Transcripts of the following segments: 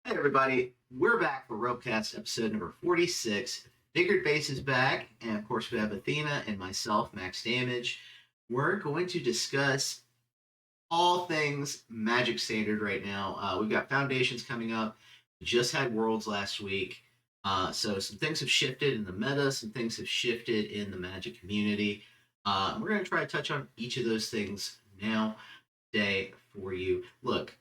Hey everybody, we're back for Rebelcast episode number 46. FiguredBass is back, and of course we have Athena and myself, Max Damage. We're going to discuss all things Magic Standard right now. We've got Foundations coming up. We just had Worlds last week. So some things have shifted in the meta, some things have shifted in the Magic community. We're going to try to touch on each of those things now, today for you. Look,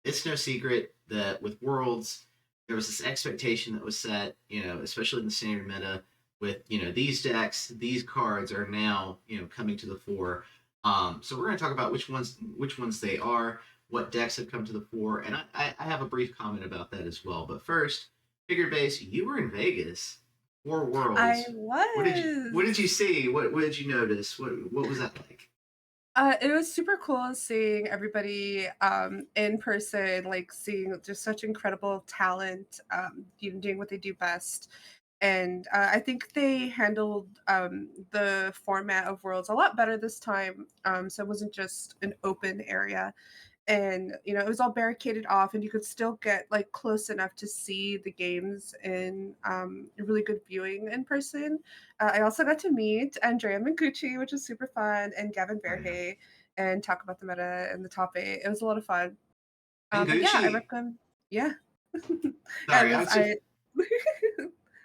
it's no secret that with Worlds, there was this expectation that was set, especially in the standard meta, with these decks, these cards are now coming to the fore. So we're going to talk about which ones they are, what decks have come to the fore, and I have a brief comment about that as well. But first, FiguredBass, you were in Vegas for Worlds. I was. What did you see? What did you notice? What was that like? It was super cool seeing everybody in person, like seeing just such incredible talent, doing what they do best. And I think they handled the format of Worlds a lot better this time. So it wasn't just an open area. And it was all barricaded off, and you could still get like close enough to see the games in really good viewing in person. I also got to meet Andrea Mengucci, which was super fun, and Gavin Oh, yeah. Verhey, and talk about the meta and the top 8. It was a lot of fun. But yeah, I Mengucci. recommend. Yeah. Sorry, I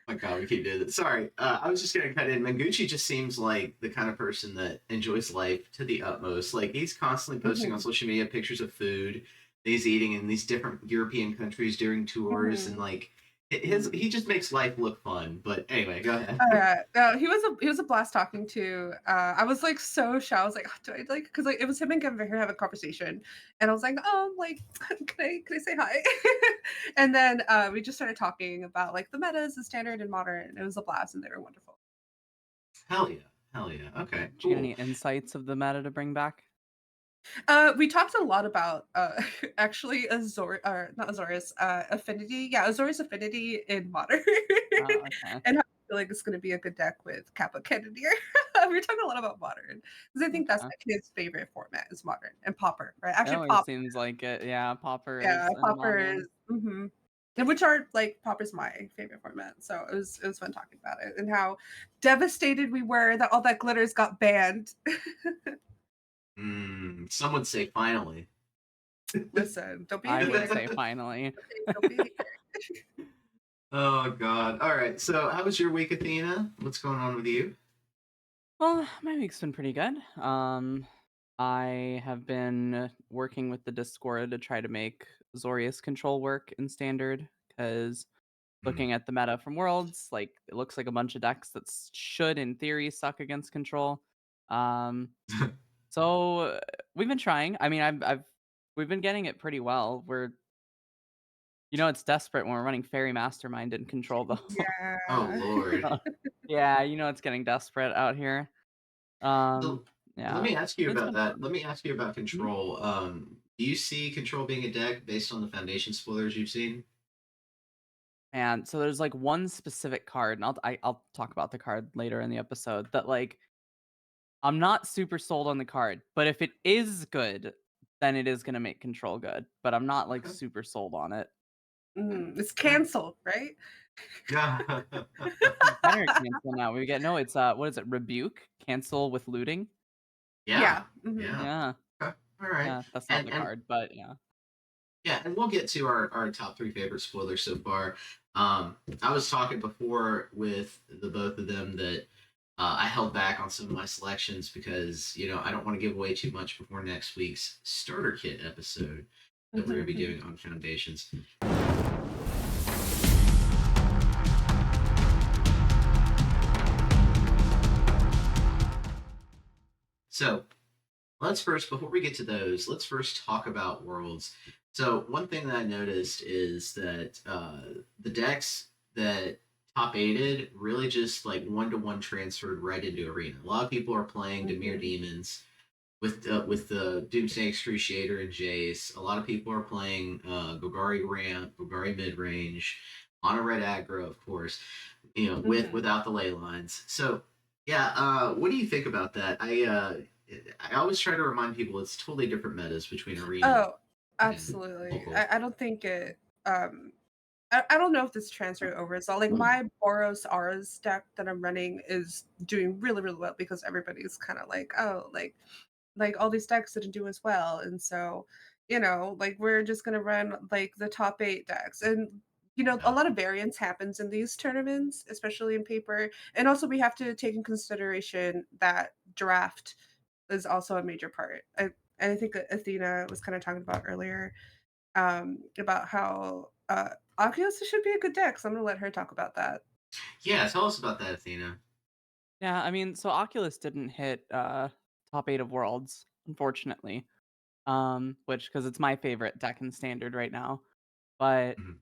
my God, we keep doing it. Sorry, I was just gonna cut in. Mengucci just seems like the kind of person that enjoys life to the utmost. Like he's constantly posting on Mhm, social media pictures of food that he's eating in these different European countries during tours, and mhm. like he just makes life look fun. But anyway, go ahead. No, he was a blast talking to. I was like so shy. I was like, "Oh, do I like?" Because like it was him and Kevin Becker having a conversation, and I was like, "Oh, like, can I say hi?" And then we just started talking about like the metas, the standard and modern. It was a blast, and they were wonderful. Hell yeah, hell yeah. Okay, Did you get any cool. insights of the meta to bring back? We talked a lot about actually not Azorius, Affinity. Yeah, Azorius Affinity in modern, Oh, okay. and how I feel like it's going to be a good deck with Kappa Cannoneer. We were talking a lot about modern because I think that's Okay. like his favorite format is modern and Popper, right? It Actually, always Pop, seems like it. Yeah, Popper yeah, is in Popper is. modern. Which are like Popper's my favorite format, so it was fun talking about it and how devastated we were that all that glitters got banned. Some would say finally. Listen, don't be a I would hater. say finally. Don't be a hater. Oh God. All right. So, how was your week, Athena? What's going on with you? Well, my week's been pretty good. I have been working with the Discord to try to make Zorius control work in standard because Hmm. looking at the meta from Worlds, like it looks like a bunch of decks that should, in theory, suck against control. Um, so we've been trying. I mean, we've been getting it pretty well. It's desperate when we're running Fairy Mastermind and control though. Oh Yeah. Lord. Yeah, it's getting desperate out here. So let Yeah, me ask you but it's about been that. fun. Let me ask you about Mhm. control. Do you see control being a deck based on the foundation spoilers you've seen? And so there's like one specific card, and I'll talk about the card later in the episode. That like I'm not super sold on the card, but if it is good, then it is gonna make control good. But I'm not like Okay. super sold on it. It's All canceled, right? right. Better cancel now. We get no. It's what is it? Rebuke cancel with looting. Yeah. Yeah. Mhm. Yeah. Yeah, Okay. All right. yeah. That's not And the and card, but yeah. yeah, and we'll get to our top three favorite spoilers so far. I was talking before with the both of them that I held back on some of my selections because I don't want to give away too much before next week's starter kit episode that we're going to be Mhm. doing on foundations. So before we get to those, let's first talk about worlds. So one thing that I noticed is that the decks that top aided really just like one-to-one transferred right into arena. A lot of people are playing Dimir Mhm. Demons with the Doomsday Excruciator and Jace. A lot of people are playing Golgari Ramp, Golgari Mid Range, on a Red Aggro, of course. Mhm. Without the ley lines. So yeah, what do you think about that? I always try to remind people it's totally different metas between arena Oh, and absolutely. local. I don't think it. I don't know if this transferred over as well. Like my Boros Auras deck that I'm running is doing really, really well because everybody's kind of like, oh, like all these decks didn't do as well. And so, like we're just gonna run like the top 8 decks. And a Yeah. lot of variance happens in these tournaments, especially in paper. And also we have to take in consideration that draft is also a major part. I think Athena was kind of talking about earlier, about how Oculus should be a good deck. So I'm gonna let her talk about that. Yeah, tell us about that, Athena. Yeah, I mean, so Oculus didn't hit top 8 of Worlds, unfortunately. Which because it's my favorite deck in Standard right now. But Mhm.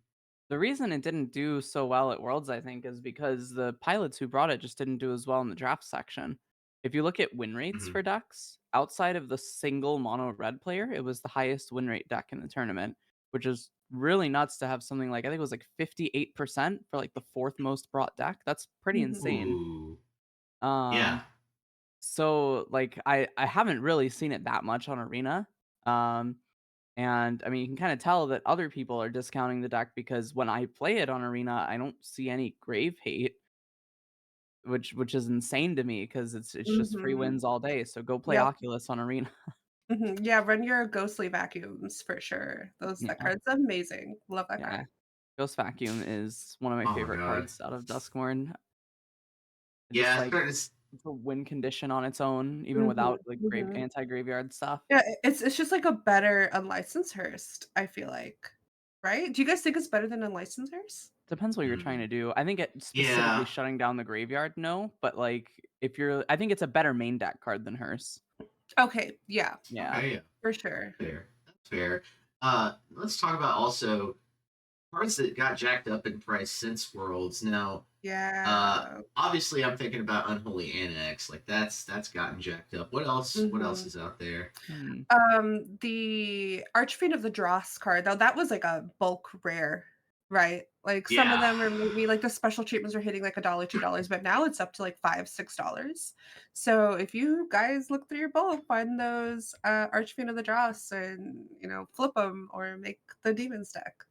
the reason it didn't do so well at Worlds, I think, is because the pilots who brought it just didn't do as well in the draft section. If you look at win rates Mhm. for decks, outside of the single mono red player, it was the highest win rate deck in the tournament, which is really nuts to have something like, I think it was like 58% for like the fourth most brought deck. That's pretty Mhm. insane. Ooh. Yeah. Um, so like I haven't really seen it that much on Arena. Um, and I mean, you can kind of tell that other people are discounting the deck because when I play it on Arena, I don't see any grave hate, which is insane to me because it's just free Mhm. wins all day. So go play Yep. Oculus on Arena. Yeah, run your ghostly vacuums for sure. That Yeah, card's amazing. Love that yeah. card. Ghost Vacuum is one of my Oh my favorite god. cards out of Duskmourn. Just Yeah, it's like starting to. it's a win condition on its own, even Mhm. without like Mhm. anti graveyard stuff. Yeah, it's just like a better unlicensed Hearst, I feel like. Right? Do you guys think it's better than unlicensed Hearst? Depends what you're trying Mm. to do. I think it specifically Yeah. shutting down the graveyard, no. But like if you're, I think it's a better main deck card than hers. Okay, yeah, Yeah. Okay. Yeah. for sure. Fair. That's fair. Let's talk about also cards that got jacked up in price since Worlds. Now, Yeah. obviously, I'm thinking about Unholy Annex. Like that's gotten jacked up. What else? What else Mhm. is out there? Hmm. The Archfiend of the Dross card, though, that was like a bulk rare, right? Like some of Yeah. them are maybe like the special treatments are hitting like $1, $2, but now it's up to like $5, $6. So if you guys look through your bulk, find those Archfiend of the Dross and flip them or make the Demons deck.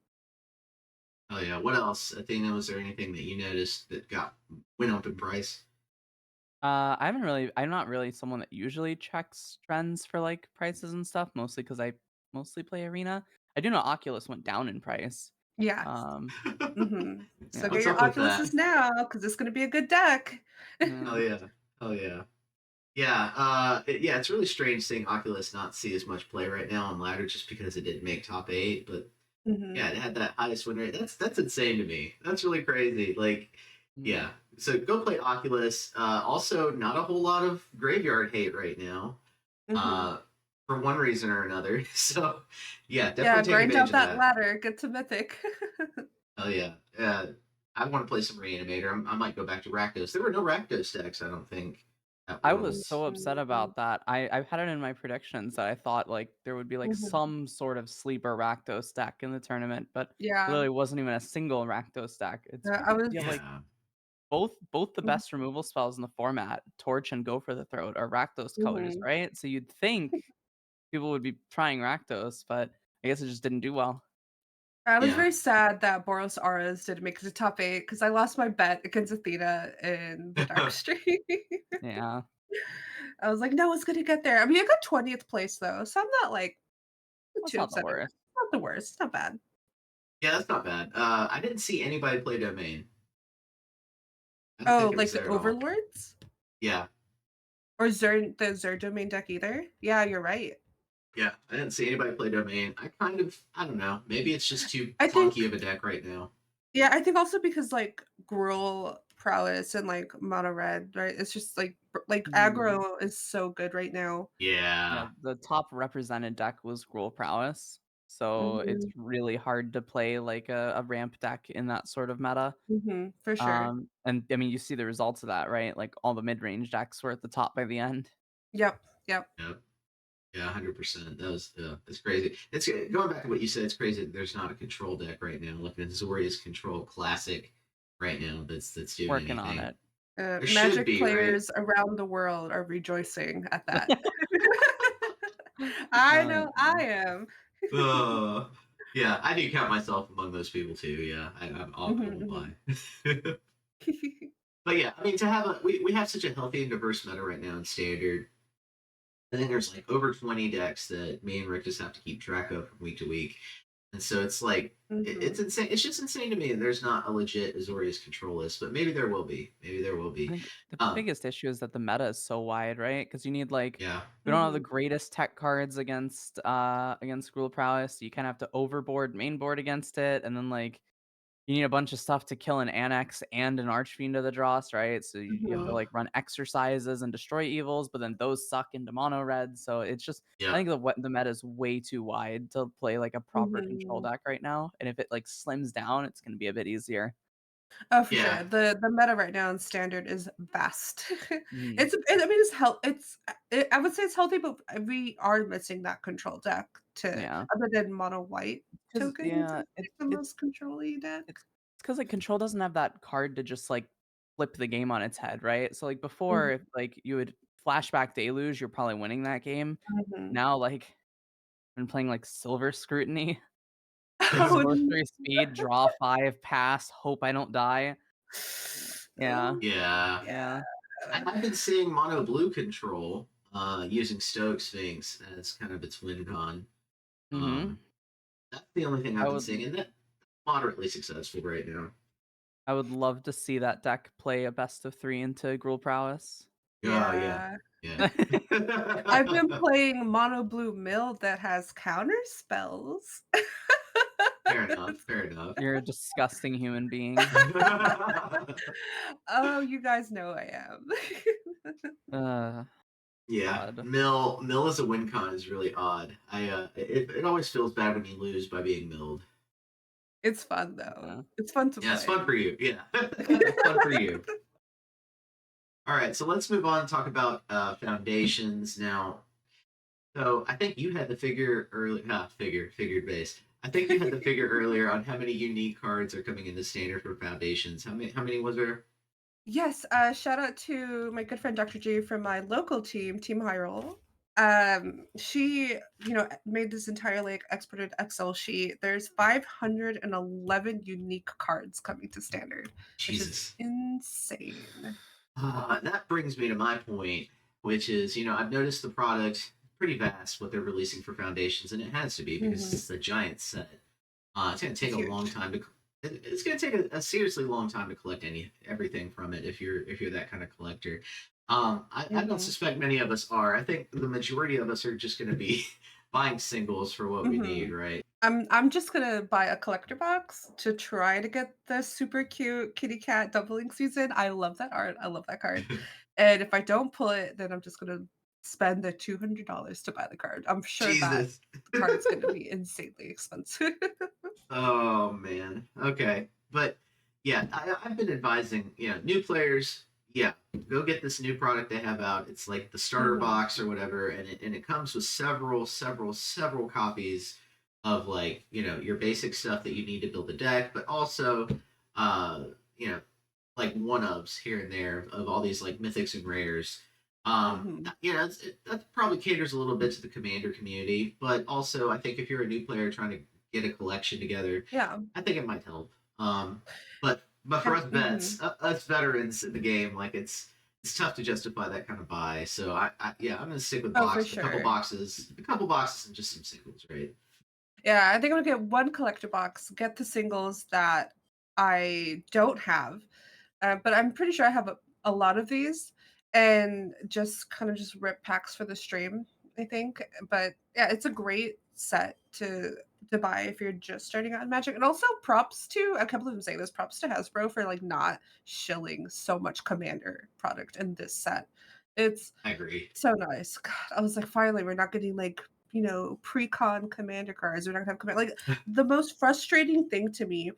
Oh yeah. What else? Athena, was there anything that you noticed that went up in price? I haven't really. I'm not really someone that usually checks trends for like prices and stuff. Mostly because I mostly play Arena. I do know Oculus went down in price. Yeah. Um, So yeah, get What's your up with Oculuses that? now because it's going to be a good deck. yeah. Oh yeah. Oh yeah. Yeah, yeah, it's really strange seeing Oculus not see as much play right now on ladder just because it didn't make top 8. But Hmm. yeah, it had that highest win rate. That's insane to me. That's really crazy. Like, Hmm. yeah. So go play Oculus. Also, not a whole lot of graveyard hate right now, Hmm. uh, for one reason or another. So yeah, Yeah, definitely take grind advantage out of that that. ladder, get to Mythic. Oh yeah. I want to play some Reanimator. I might go back to Rakdos. There were no Rakdos decks, I don't think, at I was Worlds. so upset Mhm. about that. I've had it in my predictions that I thought like there would be like Mhm. some sort of sleeper Rakdos deck in the tournament, but Yeah. literally wasn't even a single Rakdos deck. It's I because you have like was Yeah. both the Mhm. best removal spells in the format, Torch and Go for the Throat, are Rakdos colors, Mhm. right? So you'd think people would be trying Rakdos, but I guess it just didn't do well. I was Yeah. very sad that Boros Auras didn't make it to top 8 because I lost my bet against Athena in the Dark Street. Yeah, I was like, "No, it's gonna get there." I mean, I got 20th place though, so I'm not like that's too not the upset. worst. It's not the worst. It's not bad. Yeah, that's not bad. I didn't see anybody play Domain. I don't think Oh, it was like the there at all. Overlords Yeah, or Zer domain deck either? Yeah, you're right. yeah. I didn't see anybody play Domain. I don't know. Maybe it's just too I clunky think of a deck right now. Yeah, I think also because like Gruul Prowess and like Mono Red, right? It's just like Hmm. aggro is so good right now. Yeah, Yeah. the top represented deck was Gruul Prowess, so it's Mhm. really hard to play like a ramp deck in that sort of meta. Mhm. For sure. And I mean, you see the results of that, right? Like all the mid-range decks were at the top by the end. Yep. Yep. Yep. Yeah, 100%. That's crazy. It's going back to what you said. It's crazy that there's not a control deck right now. Like a Zorius Control Classic right now that's doing Working on anything. it. There should Magic be, right? players around the world are rejoicing at that. I Oh know I god. am. Ugh. Yeah, I do count myself among those people too. Yeah, I'll Mhm, buy. But yeah, I mean, to have we have such a healthy and diverse meta right now in standard. I think there's like over 20 decks that me and Rick just have to keep track of from week to week. And so it's like it's mhm. insane. It's just insane to me. There's not a legit Azorius control list, but maybe there will be. Maybe there will I be. think the Um, biggest issue is that the meta is so wide, right? Because you need like yeah, we don't have the Mhm, greatest tech cards against Gruul Prowess. You kind of have to overboard main board against it, and then like you need a bunch of stuff to kill an Annex and an Archfiend of the Dross, right? So you have to mhm, like run exercises and destroy evils, but then those suck into mono red. So it's just I yeah, think the meta is way too wide to play like a proper control mhm. deck right now. And if it like slims down, it's gonna be a bit easier. Oh, for yeah, sure. The meta right now in standard is vast. Mhm. I mean, I would say it's healthy, but we are missing that control deck to Yeah. other than mono white Because tokens yeah, is like the most control-y deck. it's because like control doesn't have that card to just like flip the game on its head, right? So like before, Mhm, if like you would flashback deluge, you're probably winning that game. mhm. Now, like been playing like Silver Scrutiny, like Oh, sorcery speed, draw 5, pass, hope I don't die. Yeah, oh, yeah. yeah. I've been seeing mono blue control using Stoic Sphinx as kind of its win con. Mm-hmm. Um, that's the only thing I I've been would seeing, and that's moderately successful right now. I would love to see that deck play a best of 3 into Gruul Prowess. Oh yeah, yeah. yeah. I've been playing mono blue mill that has counter spells. Fair enough. Fair enough. You're a disgusting human being. Oh, you guys know I am. Uh, Yeah, God. mill as a win con is really odd. It always feels bad when you lose by being milled. It's fun though. Yeah. It's fun to Yeah, it's play. fun for you. Yeah, it's fun for you. All right, so let's move on and talk about foundations now. So I think you had the figure early. Figured base. I think you had the figure earlier on how many unique cards are coming into standard for foundations. How many was there? Yes, shout out to my good friend Dr. G from my local team, Team Hyrule. She, made this entire like exported Excel sheet. There's 511 unique cards coming to standard, which is Jesus. insane. That brings me to my point, which is, I've noticed the product pretty vast what they're releasing for foundations, and it has to be because Mhm. it's a giant set. It's going to take It's a long huge. time to. It's going to take a seriously long time to collect everything from it if you're that kind of collector. I don't Mhm. suspect many of us are. I think the majority of us are just going to be buying singles for what we need, Mhm. right? I'm just gonna buy a collector box to try to get the super cute kitty cat doubling season. I love that art. I love that card. And if I don't pull it, then I'm just gonna spend the $200 to buy the card. I'm sure that Jesus. the card is gonna be insanely expensive. Oh man. Okay. But yeah, I've been advising, new players, yeah, go get this new product they have out. It's like the starter Mhm. box or whatever, and it comes with several copies of like, your basic stuff that you need to build a deck, but also uh, you know, like one-ups here and there of all these like mythics and rares. Mhm. That probably caters a little bit to the commander community, but also I think if you're a new player trying to get a collection together, Yeah. I think it might help. But for And us mhm. vets, us veterans in the game, like it's tough to justify that kind of buy. So yeah, I'm gonna stick with Oh, for a couple sure. boxes, a couple boxes, and just some singles, right? Yeah, I think I'm gonna get one collector box, get the singles that I don't have. But I'm pretty sure I have a lot of these and just kind of just rip packs for the stream, I think. But yeah, it's a great set to buy if you're just starting out in Magic. And also props to I can't believe I'm saying this, props to Hasbro for like not shilling so much commander product in this set. It's I agree. so nice. God, I was like, finally, we're not getting like, pre-con commander cards. We're not gonna have command like the most frustrating thing to me,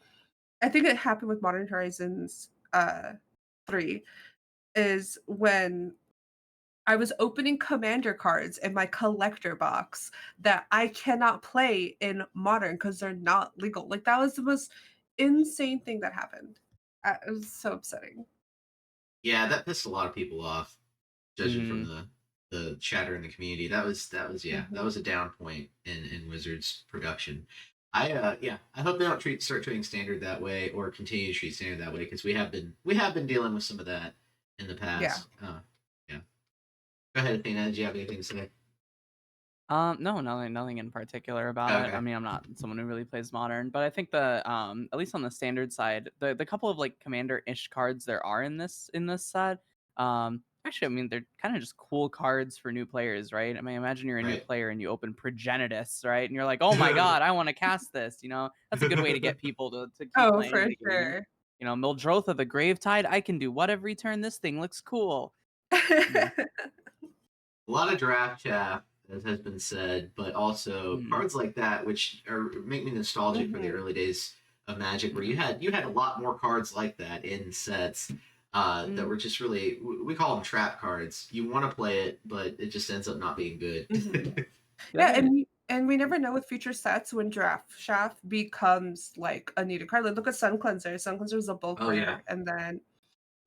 I think it happened with Modern Horizons 3 is when I was opening commander cards in my collector box that I cannot play in modern because they're not legal. Like that was the most insane thing that happened. It was so upsetting. Yeah, that pissed a lot of people off, judging from Mhm. the chatter in the community. That was yeah, that Mhm. was a down point in Wizards production. I hope they don't start treating standard that way or continue to treat standard that way because we have been dealing with some of that in the Yeah. past. Yeah. Go ahead, Athena. Did you have anything to say? No, nothing in particular about it. I Okay. mean, I'm not someone who really plays modern, but I think the at least on the standard side, the couple of like commander-ish cards there are in this set, actually, I mean, they're kind of just cool cards for new players, right? I mean, imagine you're a new Right. player and you open Progenitus, right? And you're like, oh my god, I want to cast this. That's a good way to get people to keep Oh, playing for the game. sure. Mildrotha the Gravetide, I can do what every turn. This thing looks cool. A lot of draft chaff, as has been said, but also Mm, cards like that, which make me nostalgic for the Mhm. early days of Magic, where yeah. you had a lot more cards like that in sets that Mm, were just really we call them trap cards. You want to play it, but it just ends up not being mhm. good. Yeah, Yeah, and we never know with future sets when Draft Shaft becomes like a needed card. Like look at Sun Cleanser. Sun Cleanser is a bulk Oh yeah, rare, and then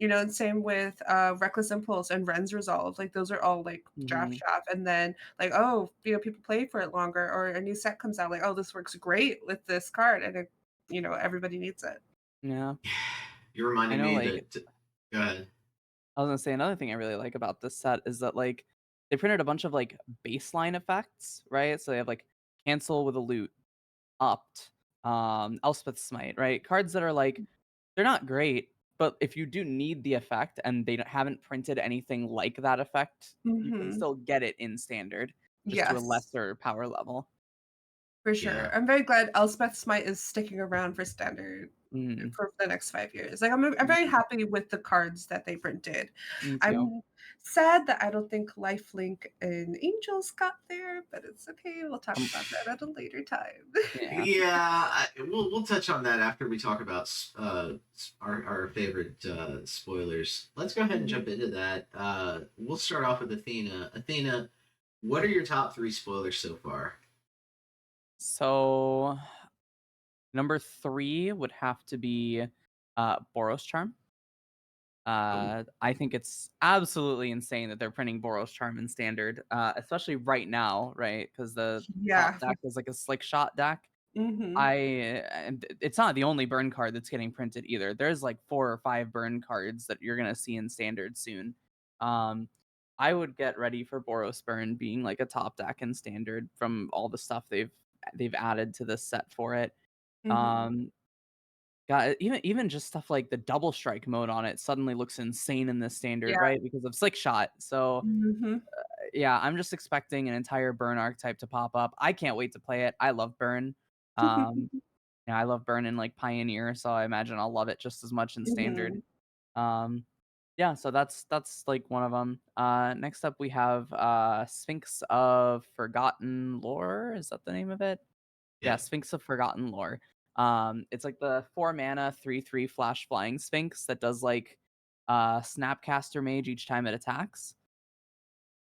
and same with Reckless Impulse and Ren's Resolve. Like those are all like Draft hmm Shaft, and then like oh people play for it longer, or a new set comes out like oh this works great with this card, and everybody needs it. yeah. you I reminded know, me like that. Go ahead. I was gonna say another thing I really like about this set is that like they printed a bunch of like baseline effects, right? So they have like cancel with a loot, opt, Elspeth Smite, right? Cards that are like they're not great, but if you do need the effect and they haven't printed anything like that effect, you can Hmm. still get it in standard, just to a Yes. lesser power level. For sure. Yeah. I'm very glad Elspeth Smite is sticking around for standard Mm, for the next 5 years. Like I'm very mm, happy with the cards that they printed. me too. I'm sad that I don't think Lifelink and Angels got there, but it's okay. We'll talk about that at a later time. Yeah. Yeah, we'll touch on that after we talk about our favorite spoilers. Let's go ahead and Mhm. jump into that. We'll start off with Athena. Athena, what are your top three spoilers so far? So number 3 would have to be Boros Charm. Oh, I think it's absolutely insane that they're printing Boros Charm in standard, especially right now, right? Because the Yeah. top deck is like a slick shot deck. Hmm. And it's not the only burn card that's getting printed either. There's like 4 or 5 burn cards that you're gonna see in standard soon. Um, I would get ready for Boros Burn being like a top deck in standard from all the stuff they've added to this set for it. Hmm. Um, God, even just stuff like the double strike mode on it suddenly looks insane in this standard, Yeah. right? Because of Slick Shot. So Hmm. yeah, I'm just expecting an entire burn archetype to pop up. I can't wait to play it. I love burn. Um, yeah, I love burn in like Pioneer, so I imagine I'll love it just as much in standard. Hmm. Um, yeah, so that's like one of them. Next up we have Sphinx of Forgotten Lore. Is that the name of it? Yeah, yeah, Sphinx of Forgotten Lore. It's like the 4 mana 3/3 flash flying Sphinx that does like Snapcaster Mage each time it attacks.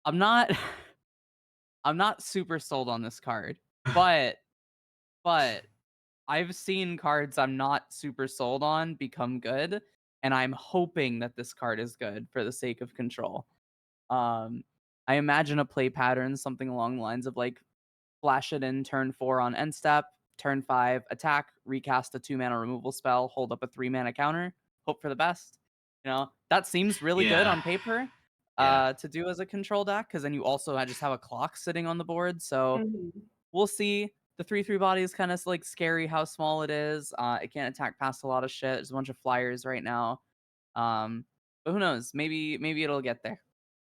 I'm not I'm not super sold on this card, but but I've seen cards I'm not super sold on become good, and I'm hoping that this card is good for the sake of control. Um, I imagine a play pattern something along the lines of like flash it in turn 4 on end step, turn 5 attack, recast a 2 mana removal spell, hold up a 3 mana counter, hope for the best. That seems really good yeah, on paper yeah. to do as a control deck because then you also just have a clock sitting on the board. So Hmm. we'll see. The 3/3 body is kind of like scary how small it is. It can't attack past a lot of shit. There's a bunch of flyers right now. Um, but who knows? Maybe it'll get there.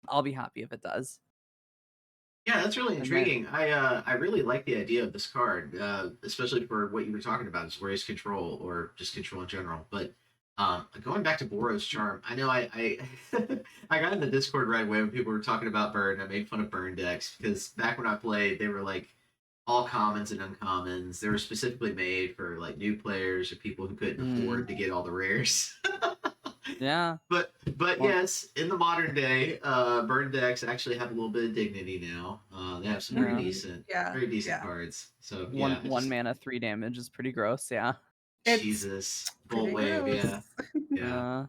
I'll be happy if it does. Yeah, that's really And then intriguing. I really like the idea of this card, especially for what you were talking about, is race control or just control in general. But going back to Boros Charm, I know I I got in the Discord right away when people were talking about Burn. I made fun of Burn decks because back when I played, they were like all commons and uncommons. They were specifically made for like new players or people who couldn't mm, afford to get all the rares. yeah, But well, yes, in the modern day, burn decks actually have a little bit of dignity now. They have some yeah. Yeah. very decent Yeah. cards. So One yeah, I one just mana 3 damage is pretty gross. Yeah. It's Jesus, Bolt pretty Wave, gross. yeah, yeah. Uh,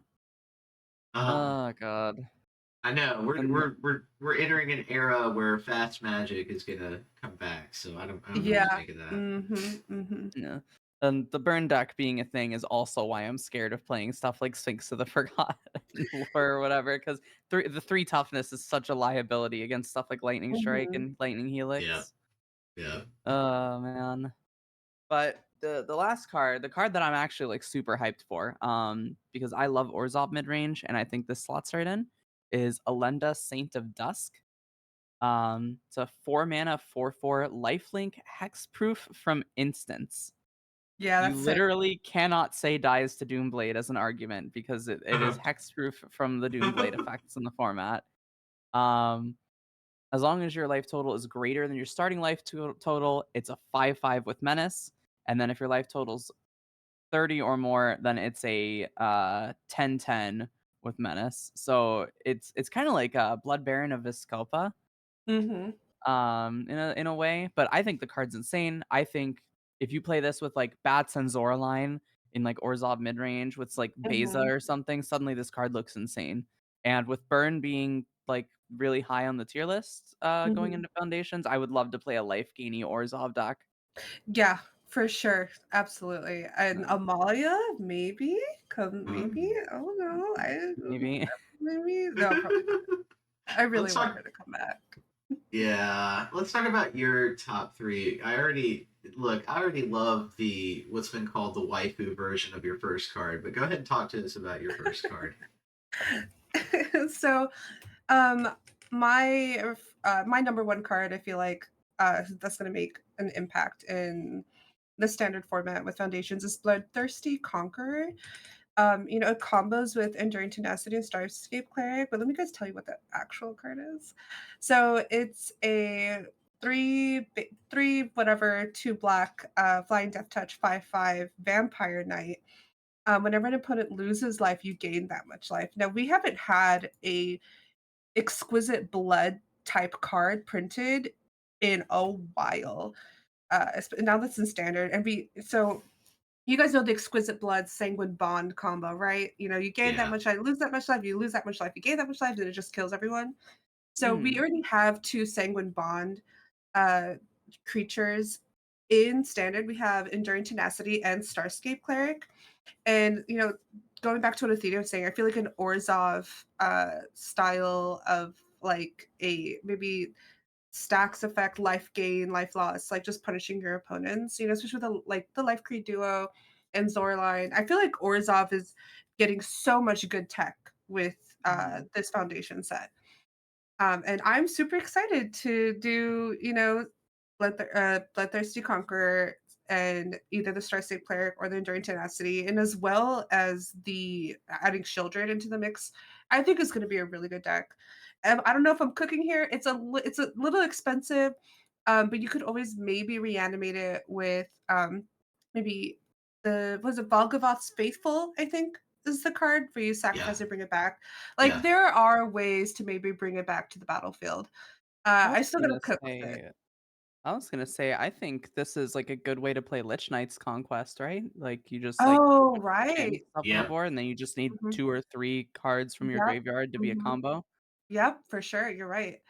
Um, oh god. I know we're And we're we're we're entering an era where fast magic is gonna come back. So I don't know what to Yeah. make of that. Mm-hmm. yeah. And the burn deck being a thing is also why I'm scared of playing stuff like Sphinx of the Forgotten Lore or whatever, because the 3 toughness is such a liability against stuff like Lightning Strike Mm-hmm. and Lightning Yeah, Helix. yeah. Oh man. But the last card, the card that I'm actually like super hyped for, because I love Orzhov midrange and I think this slots right in, is Elenda Saint of Dusk. It's a 4 mana 4/4 lifelink hexproof from instants. Yeah, You that's sick. literally cannot say dies to Doomblade as an argument because it is hexproof from the Doomblade effects in the format. Um, as long as your life total is greater than your starting life total, it's a 5/5 with menace. And then if your life total's 30 or more, then it's a 10/10 with menace. So it's kind of like a Blood Baron of Viscopa, Mm-hmm. in a way. But I think the card's insane. I think if you play this with like Bats and Zoraline in like Orzhov midrange with like Beza Mm-hmm. or something, suddenly this card looks insane. And with Burn being like really high on the tier list going Mm-hmm. into Foundations, I would love to play a life gainy Orzhov deck. Yeah, for sure. Absolutely. And Uh, Amalia, maybe? Come maybe? I don't know. maybe. Maybe? No, probably not. I really Let's want talk. her to come back. Yeah, let's talk about your top three. I already love the what's been called the waifu version of your first card, but go ahead and talk to us about your first card. So, um, my number one card, I feel like that's gonna make an impact in the standard format with Foundations is Bloodthirsty Conqueror. It combos with Enduring Tenacity and Starscape Cleric, but let me guys tell you what the actual card is. So it's a three whatever, 2 black, flying death touch, 5/5 vampire knight. Whenever an opponent loses life, you gain that much life. Now we haven't had a exquisite blood type card printed in a while. Now that's in standard, and you guys know the exquisite blood sanguine bond combo, right? You gain that Yeah, much life, lose that much life, you lose that much life, you gain that much life, and it just kills everyone. So we Mm. already have 2 sanguine bond uh creatures in standard. We have enduring tenacity and starscape cleric. And going back to what Athena was saying, I feel like an Orzhov style of like a maybe stacks effect, life gain, life loss, like just punishing your opponents, especially with the Life Creed duo and Zorline. I feel like Orzhov is getting so much good tech with this foundation set. And I'm super excited to do, Bloodthirsty Conqueror and either the Star State Cleric or the Enduring Tenacity, and as well as the adding Children into the mix. I think it's going to be a really good deck. I don't know if I'm cooking here. It's a little expensive, but you could always maybe reanimate it with maybe was it Volgavoth's Faithful, I think is the card where you yeah, sacrifice or bring it back. Like yeah. there are ways to maybe bring it back to the battlefield. I I was still gotta gonna cook with it. say I was gonna say, I think this is like a good way to play Lich Knight's Conquest, right? Like you just like Oh, put and right. stuff on the Yep. board, and then you just need Mhm. 2 or 3 cards from your Yep. graveyard to be a Mhm. combo. Yep, for sure, you're right.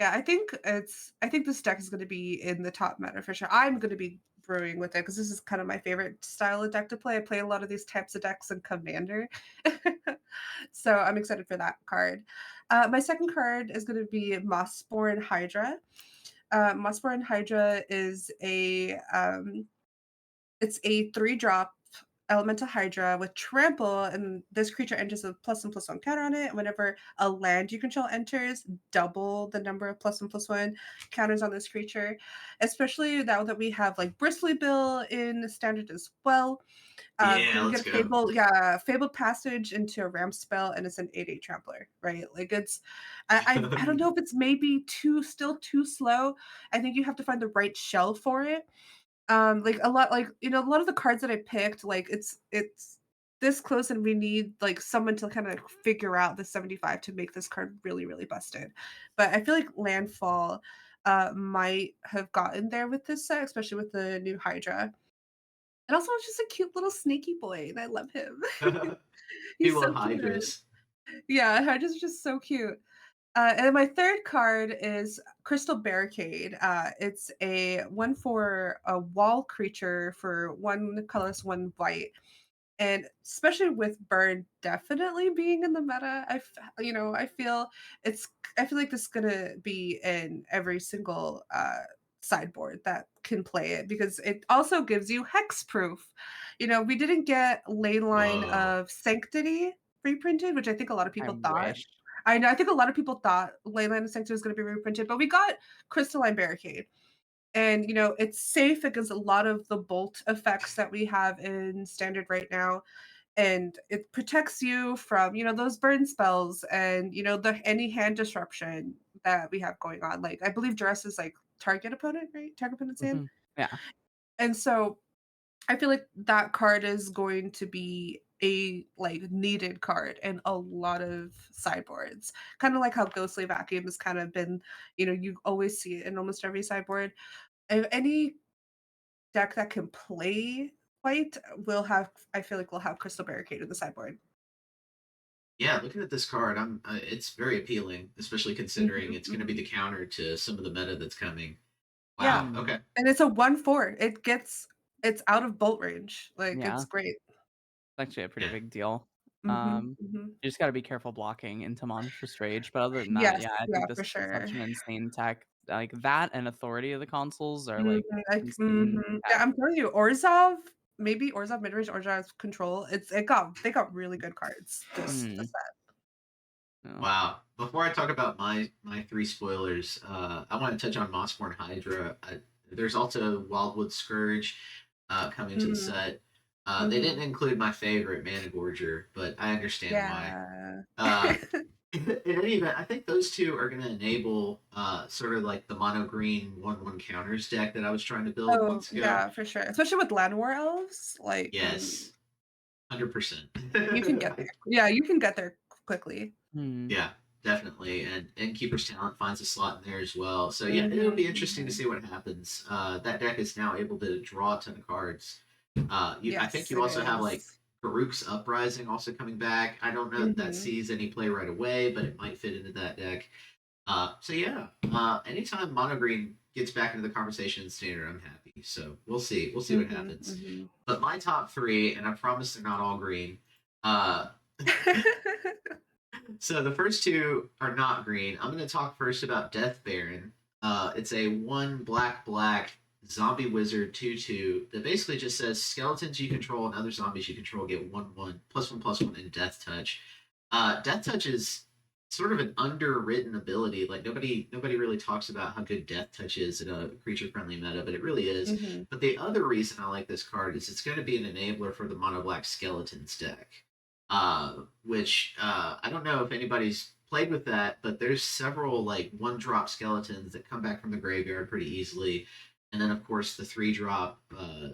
Yeah, I think this deck is gonna be in the top meta for sure. I'm gonna be brewing with it because this is kind of my favorite style of deck to play. I play a lot of these types of decks in Commander. So I'm excited for that card. My second card is gonna be Mossborn Hydra. Mossborn Hydra is it's a 3-drop elemental hydra with trample, and this creature enters a +1/+1 counter on it. Whenever a land you control enters, double the number of +1/+1 counters on this creature. Especially now that we have like Bristly Bill in standard as well. Yeah, You let's get go. Fabled Passage into a ramp spell, and it's an 8/8 trampler, right? Like I don't know if it's maybe still too slow. I think you have to find the right shell for it. Like a lot of the cards that I picked, like it's this close, and we need like someone to kind of figure out the 75 to make this card really really busted. But I feel like Landfall might have gotten there with this set, especially with the new Hydra. And also it's just a cute little snaky boy, and I love him. People He's love so cute. Hydras. Yeah, Hydra's just so cute. And then my third card is Crystal Barricade. It's a 1/4 a wall creature for 1 colorless, 1 white. And especially with burn definitely being in the meta, I feel it's I feel like this is gonna be in every single sideboard that can play it because it also gives you hexproof. We didn't get Leyline Whoa. of Sanctity reprinted, which I think a lot of I people thought. wish. I know I think a lot of people thought Leyline of Sanctity was gonna be reprinted, but we got Crystalline Barricade. And it's safe against a lot of the bolt effects that we have in standard right now, and it protects you from those burn spells and the any hand disruption that we have going on. Like, I believe duress is like target opponent, right? Target opponent's hand. Mhm. Yeah. And so I feel like that card is going to be a like needed card in a lot of sideboards, kind of like how Ghostly Vacuum has kind of been. You always see it in almost every sideboard. If any deck that can play white will have, I feel like, will have Crystal Barricade in the sideboard. Yeah, looking at this card, it's very appealing, especially considering Mhm, it's going to be mhm. the counter to some of the meta that's coming. Yeah, Wow. Mm. Okay. and it's a 1/4. It's out of bolt range. Like, Yeah. it's great. It's actually a pretty Yeah. big deal. Mhm, mhm. You just gotta be careful blocking into Monstrous Rage, but other than that, Yes, yeah, I yeah, think this for is just such sure. an insane tech. Like, that and Authority of the Consoles are, Mhm, like, insane Yeah, tech. I'm telling you, Orzhov, maybe Orzhov midrange, Orzhov control. They got really good cards this Mm. set. No. Wow. Before I talk about my three spoilers, I want to touch on Mossborn Hydra. There's also Wildwood Scourge coming to the Mhm, set. They mhm. didn't include my favorite Managorger, but I understand why. Yeah. Uh, in any event, I think those two are going to enable sort of like the mono green 1/1 counters deck that I was trying to build Oh, months ago. yeah, for sure. Especially with Land War Elves, like, Yes, 100%. you can get there. Yeah, you can get there quickly. Mm. Yeah, definitely. And Keeper's Talent finds a slot in there as well. So yeah, it'll Mhm, be interesting to mhm. see what happens. That deck is now able to draw a ton of cards. I think Yes, you it also have like is. Farouk's Uprising also coming back. I don't know if that Mhm. sees any play right away, but it might fit into that deck. So yeah, anytime Mono Green gets back into the conversation in standard, I'm happy. So we'll see. We'll see what Mhm, happens. mhm. But my top three, and I promise they're not all green. Uh, so the first two are not green. I'm going to talk first about Death Baron. It's a 1 black zombie wizard 2/2 that basically just says skeletons you control and other zombies you control get 1/1 +1/+1 in Death Touch. Death Touch is sort of an underwritten ability. Like nobody really talks about how good Death Touch is in a creature friendly meta, but it really is. Mhm. But the other reason I like this card is it's going to be an enabler for the mono black skeletons deck, which I don't know if anybody's played with that, but there's several like 1-drop skeletons that come back from the graveyard pretty easily. And then, of course, the 3-drop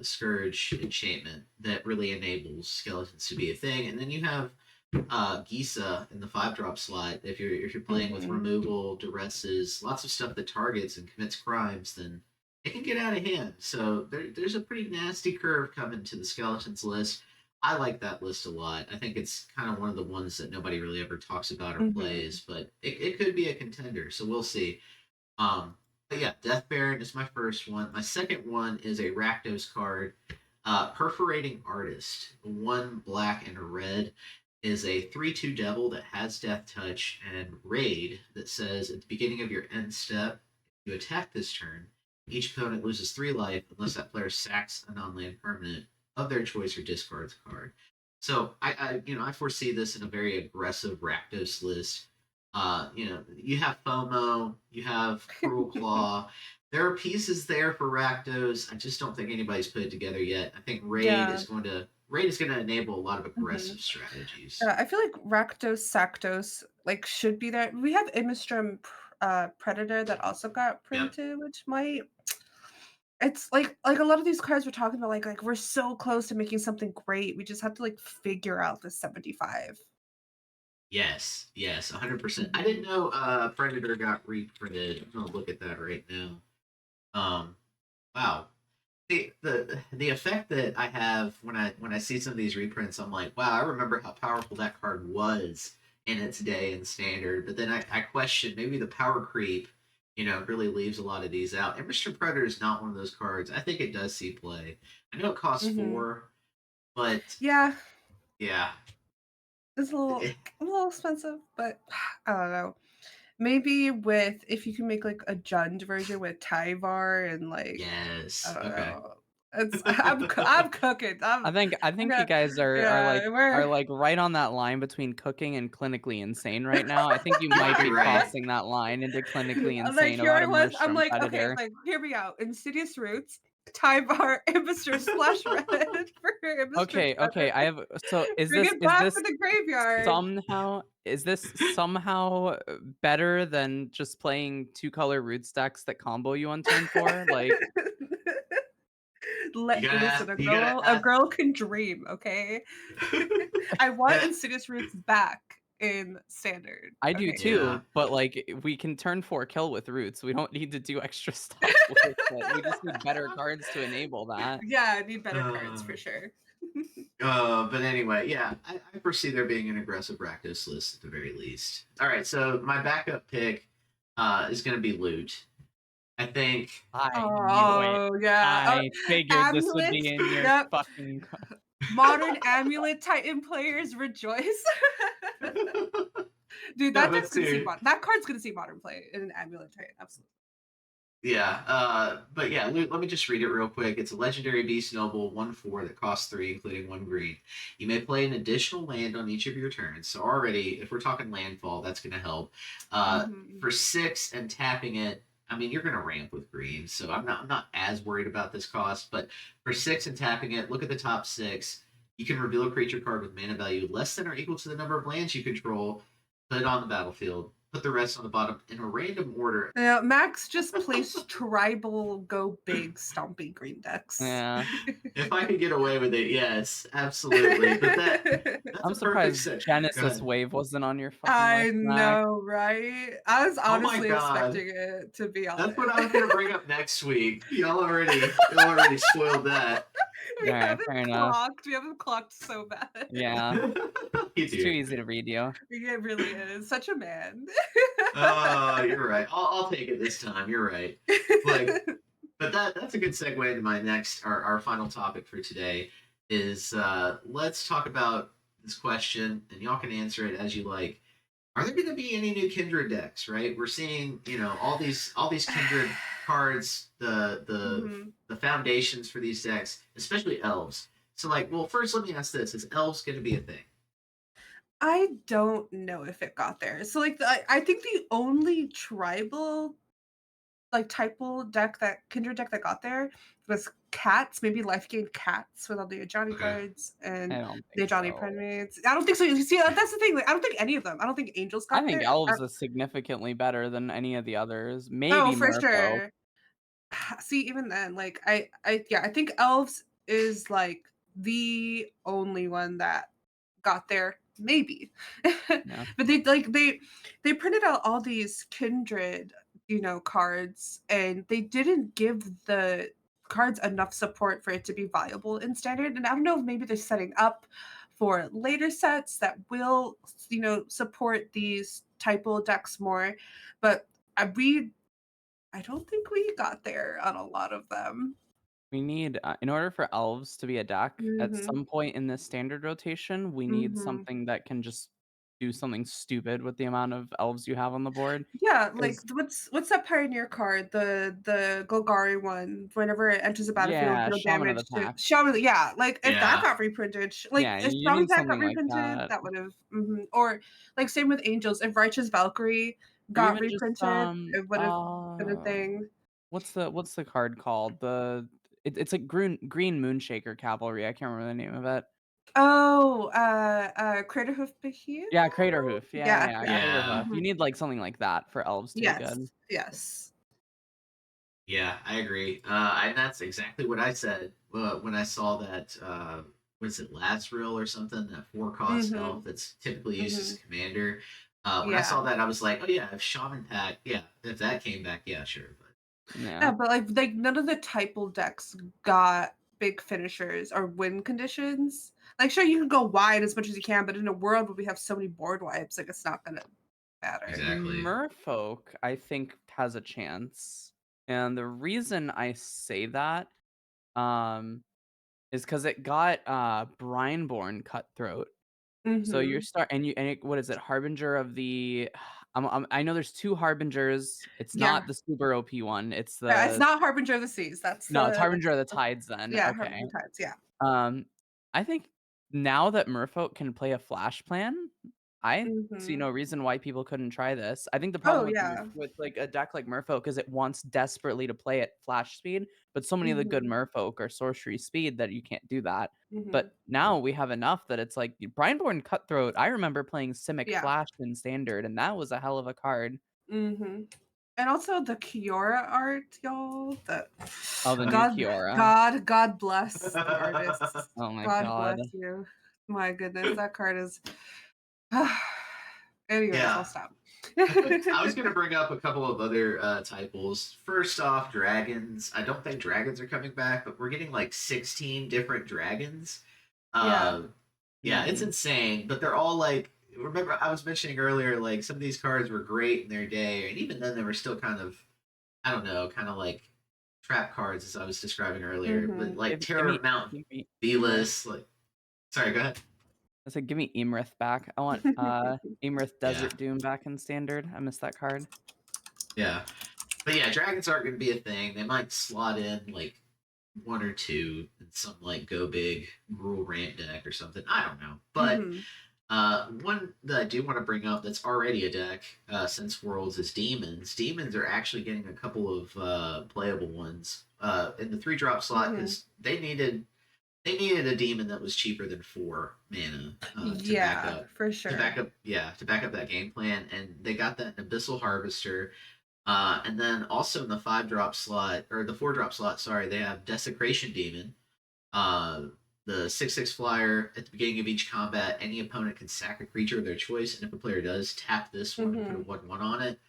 Scourge enchantment that really enables skeletons to be a thing. And then you have Gisa in the 5-drop slot. If you're playing with Mhm. removal, duresses, lots of stuff that targets and commits crimes, then it can get out of hand. So there's a pretty nasty curve coming to the skeletons list. I like that list a lot. I think it's kind of one of the ones that nobody really ever talks about or Mhm. plays, but it could be a contender. So we'll see. But yeah, Death Baron is my first one. My second one is a Rakdos card. Perforating Artist, 1 black and a red, is a 3/2 devil that has Death Touch and Raid that says at the beginning of your end step, if you attack this turn, each opponent loses 3 life unless that player sacks a non-land permanent of their choice or discards a card. So I foresee this in a very aggressive Rakdos list. You have FOMO, you have Cruel Claw. There are pieces there for Rakdos. I just don't think anybody's put it together yet. I think Yeah. Raid is going to enable a lot of Mhm. aggressive strategies. I feel like Rakdos, Sakdos, like, should be there. We have Imistrum Predator that also got Yep. printed, which might it's like a lot of these cards we're talking about, like we're so close to making something great. We just have to like figure out the 75. Yes. Yes. 100%. I didn't Mhm. know Predator got reprinted. I'm gonna look at that right now. Um. Wow. The effect that I have when I see some of these reprints, I'm like, wow, I remember how powerful that card was in its day in Standard. But then I question maybe the power creep, really leaves a lot of these out. And Mr. Predator is not one of those cards. I think it does see play. I know it costs Mm-hmm. 4, but Yeah, yeah. it's a little expensive, but I don't know. Maybe with if you can make like a Jund version with Tyvar and like I Yes. don't Okay. know. I'm cooking. I think you Yeah, guys are yeah, we're like right on that line between cooking and clinically insane right now. I think you You might might be be right. crossing that line into clinically I'm like, insane here about I a was. I'm Mushroom like, okay, Predator. like hear me out. Insidious Roots, Tyvar, Imbister Splash Red for Imbister Okay. I Predator. have so Bring it back to the graveyard. is this somehow better than just playing 2-color root stacks that combo you on turn 4? Like Listen, You gotta a ask. girl can dream, okay? I want Yeah. Insidious Roots back in Standard. I do Okay. Yeah. too, but like we can turn 4 kill with roots. We don't need to do extra stuff with it. We just need better cards to enable that. Yeah, I need better cards Uh, for sure. but anyway, yeah, I foresee there being an aggressive Rakdos list at the very least. All right, so my backup pick is going to be Loot. I think. I knew it. Oh yeah. I figured this would Amulet. be in your Yep. fucking. Modern Amulet Titan players rejoice. Dude, No, that but deck's gonna see dude, that card's gonna see modern play in an Amulet Titan. Absolutely. yeah. But yeah, Loot, let me just read it real quick. It's a legendary beast noble, 1/4 that costs 3, including 1 green. You may play an additional land on each of your turns. So already, if we're talking landfall, that's going to help. Mm-hmm. For 6 and tapping it, I mean, you're going to ramp with green, so I'm not as worried about this cost. But for 6 and tapping it, look at the top 6. You can reveal a creature card with mana value less than or equal to the number of lands you control, put it on the battlefield, put the rest on the bottom in a random order. Max just plays tribal go big stomping green decks. Yeah. If I could get away with it, yes, absolutely. But that's I'm a perfect surprised set. Genesis Wave wasn't on your fucking I list, Max. know, right? I was Oh my honestly God. expecting it to be on That's what it. I was gonna bring up next week. Y'all already spoiled that. We Alright, haven't fair enough. clocked. We haven't clocked so bad. Yeah, You it's too do. easy to read you. It really is. Such a man. Oh, you're right. I'll take it this time. You're right. Like, but that's a good segue into my next our final topic for today is let's talk about this question and y'all can answer it as you like. Are there going to be any new Kindred decks? Right, we're seeing all these Kindred cards, Mhm. the foundations for these decks, especially elves. So like, well, first let me ask this: is elves going to be a thing? I don't know if it got there. So like I think the only tribal like typal deck that Kindred deck that got there was cats, maybe life gain cats with all the Ajani Okay. cards and I don't the think Ajani so. primates. I don't think so. You see, that's the thing. Like, I don't think any of them. I don't think angels got I think there. Elves is significantly better than any of the others. Oh, Maybe for Merfolk. sure. See, even then, like I think elves is like the only one that got there, maybe. Yeah. But they printed out all these Kindred, cards, and they didn't give the cards enough support for it to be viable in Standard. And I don't know if maybe they're setting up for later sets that will, support these typal decks more. But I don't think we got there on a lot of them. We need, in order for Elves to be a deck, at Mhm. some point in this Standard rotation, we need Mhm. something that can just do something stupid with the amount of Elves you have on the board. Yeah, like 'Cause what's that Pioneer card? The Golgari one. Whenever it enters the battlefield, yeah, deal Shaman of damage the to Pack. Shaman. Yeah, like if that Yeah. got reprinted, like Yeah, if you Shaman need Pack got something like reprinted, that. that would have. Or like same with Angels. If Righteous Valkyrie Or got even just, reprinted, it would have been a thing. what's the card called? It's like green Moonshaker Cavalry. I can't remember the name of it. Oh, Craterhoof Behemoth? Yeah, Craterhoof. Yeah, Yeah, yeah. Yeah. Craterhoof. You need like something like that for Elves to be Yes, good. yes. Yeah, I agree. And that's exactly what I said when I saw that. Was it last reel or something? That 4-cost Mhm. elf that's typically used as Mhm. a commander. When I Yeah. saw that, I was like, oh yeah, if Shaman Pack, yeah, if that came back, yeah, sure. But Yeah, Yeah. but like none of the typal decks got big finishers or win conditions. Like, sure, you can go wide as much as you can, but in a world where we have so many board wipes, like, it's not gonna matter. Exactly. Merfolk, I think, has a chance. And the reason I say that is because it got Brineborn Cutthroat. So you're what is it? Harbinger of the I know there's 2 Harbingers. It's Yeah. not the super OP one. It's It's the not Harbinger of the Seas. That's No, it's the Harbinger of the Tides then. yeah, Okay. Harbinger Tides. Yeah. I think now that Merfolk can play a flash plan, I see no reason why people couldn't try this. I think the Oh problem yeah. with like a deck like Merfolk is it wants desperately to play at flash speed, but so many of the good Merfolk are sorcery speed that you can't do that. But now we have enough that it's like Brineborn Cutthroat. I remember playing Simic Yeah. Flash in Standard, and that was a hell of a card. And also the Kiora art, y'all. The new God, Kiora. God bless the artists. Oh my God god. bless you. My goodness, that card is. Anyways, Yeah. I'll stop. I was going to bring up a couple of other typos. First off, dragons. I don't think dragons are coming back, but we're getting like 16 different dragons. Yeah. Yeah, it's insane. But they're all like, remember, I was mentioning earlier, like some of these cards were great in their day, and even then they were still kind of, I don't know, kind of like trap cards as I was describing earlier. But like Terror of Mount Velas, like, sorry, go ahead. I said, give me Imrith back. I want Imrith Desert Doom back in Standard. I missed that card. Yeah. But yeah, dragons aren't going to be a thing. They might slot in like 1 or 2 in some like go big Gruul Ramp deck or something. I don't know. But one that I do want to bring up that's already a deck since Worlds is Demons. Demons are actually getting a couple of playable ones in the 3-drop slot because they needed a demon that was cheaper than 4 mana to back up. For sure. To back up that game plan, and they got that in Abyssal Harvester. And then also in the 5-drop slot, or the 4-drop slot, sorry, they have Desecration Demon. The 6/6 flyer, at the beginning of each combat, any opponent can sack a creature of their choice, and if a player does, tap this one and put a 1/1 on it.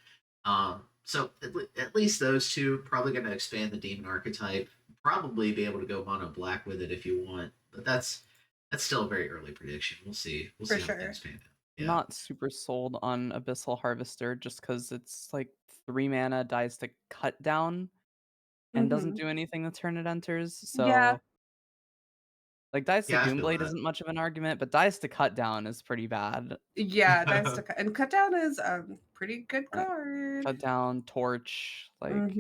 So at least those two, probably going to expand the demon archetype. Probably be able to go mono black with it if you want, but that's still a very early prediction. We'll see. We'll see how things pan out. Yeah. Not super sold on Abyssal Harvester just because it's like 3 mana, dies to cut down, and doesn't do anything the turn it enters. So like dies to Doomblade isn't much of an argument, but dies to cut down is pretty bad. Yeah, dies to cut, and cut down is a pretty good card. Cut down, torch, like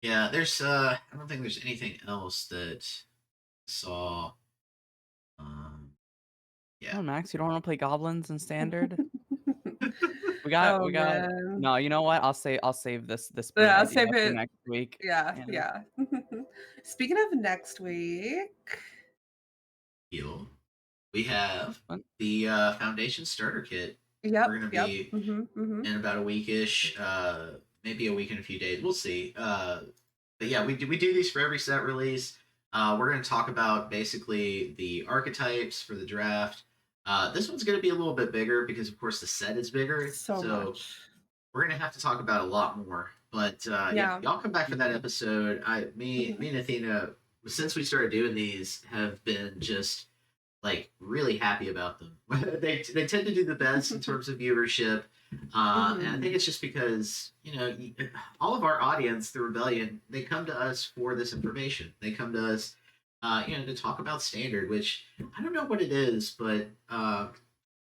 Yeah, there's I don't think there's anything else that I saw. Oh, Max, you don't want to play goblins in Standard? we got man. No, you know what? I'll save this Yeah, I'll idea save for it next week. Yeah. Speaking of next week, we have the Foundation Starter Kit. Yep. We're gonna be in about a weekish, maybe a week and a few days. We'll see. But yeah, we do these for every set release. We're going to talk about basically the archetypes for the draft. This one's going to be a little bit bigger because, of course, the set is bigger. So much. We're going to have to talk about a lot more. But yeah, y'all come back for that episode. Me and Athena, since we started doing these, have been just like really happy about them. they tend to do the best in terms of viewership. And I think it's just because, all of our audience, the Rebellion, they come to us for this information. They come to us, to talk about Standard, which I don't know what it is, but a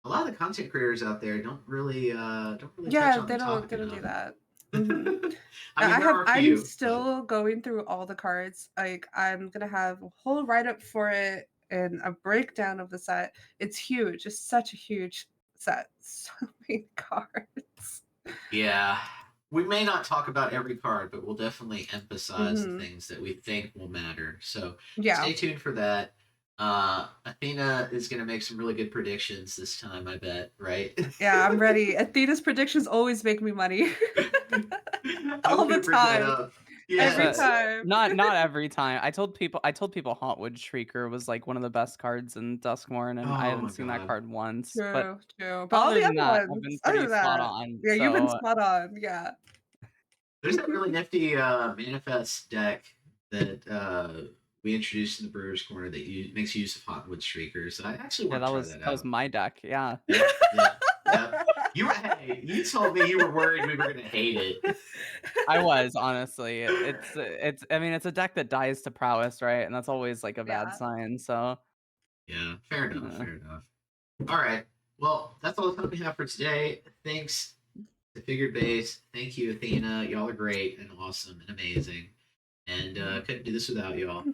lot of the content creators out there don't really touch on they the topic don't do enough. that. I'm still going through all the cards. Like, I'm gonna have a whole write-up for it and a breakdown of the set. It's huge. It's such a huge set. So many cards. Yeah. We may not talk about every card, but we'll definitely emphasize the things that we think will matter. So stay tuned for that. Athena is going to make some really good predictions this time, I bet, right? Yeah, I'm ready. Athena's predictions always make me money. All the time. Yes. Every time. Not every time. I told people Hauntwood Shrieker was like one of the best cards in Duskmourn, and I haven't seen that card once. True. But all the other ones, ones, I've been pretty spot on. Yeah, you've been spot on. Yeah. There's that really nifty manifest deck that we introduced in the Brewers Corner that makes use of Hotwood Streakers. I actually Yeah, want to try that that was out. my deck. Yeah. Yeah, yeah, yeah. You told me you were worried we were gonna hate it. I was, honestly. It's I mean, it's a deck that dies to prowess, right? And that's always like a bad Yeah. sign. So Yeah, fair enough, uh, fair enough. All right. Well, that's all the time we have for today. Thanks to FiguredBass. Thank you, Athena. Y'all are great and awesome and amazing. And couldn't do this without y'all.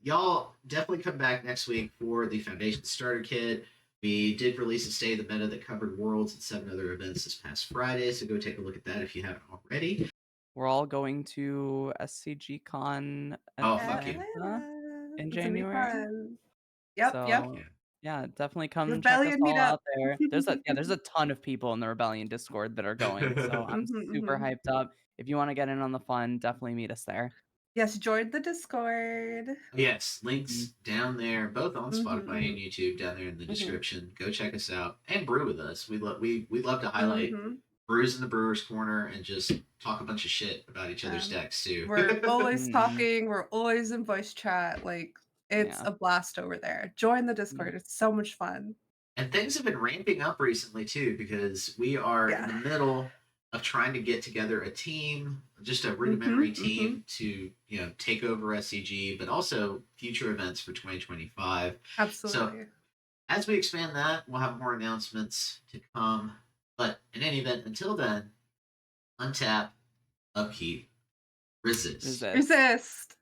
Y'all definitely come back next week for the Foundation Starter Kit. We did release a State of the Meta that covered Worlds and 7 other events this past Friday, so go take a look at that if you haven't already. we're all going to SCG Con Oh, fuck you. in It's gonna be January. fun. Yep, So yep. yeah, definitely come check us Rebellion all meetup. out there. There's a ton of people in the Rebellion Discord that are going, so I'm super hyped up. If you want to get in on the fun, definitely meet us there. Yes, join the Discord. Yes, links down there, both on Spotify and YouTube, down there in the Mhm. description. Go check us out and brew with us. We love to highlight brews in the Brewers Corner and just talk a bunch of shit about each other's decks too. We're always Mhm. talking. We're always in voice chat. Like it's Yeah. a blast over there. Join the Discord. It's so much fun. And things have been ramping up recently too because we are in the middle of trying to get together a team, just a rudimentary team to take over SCG, but also future events for 2025. Absolutely. So as we expand that, we'll have more announcements to come. But in any event, until then, untap, upkeep, resist. Resist.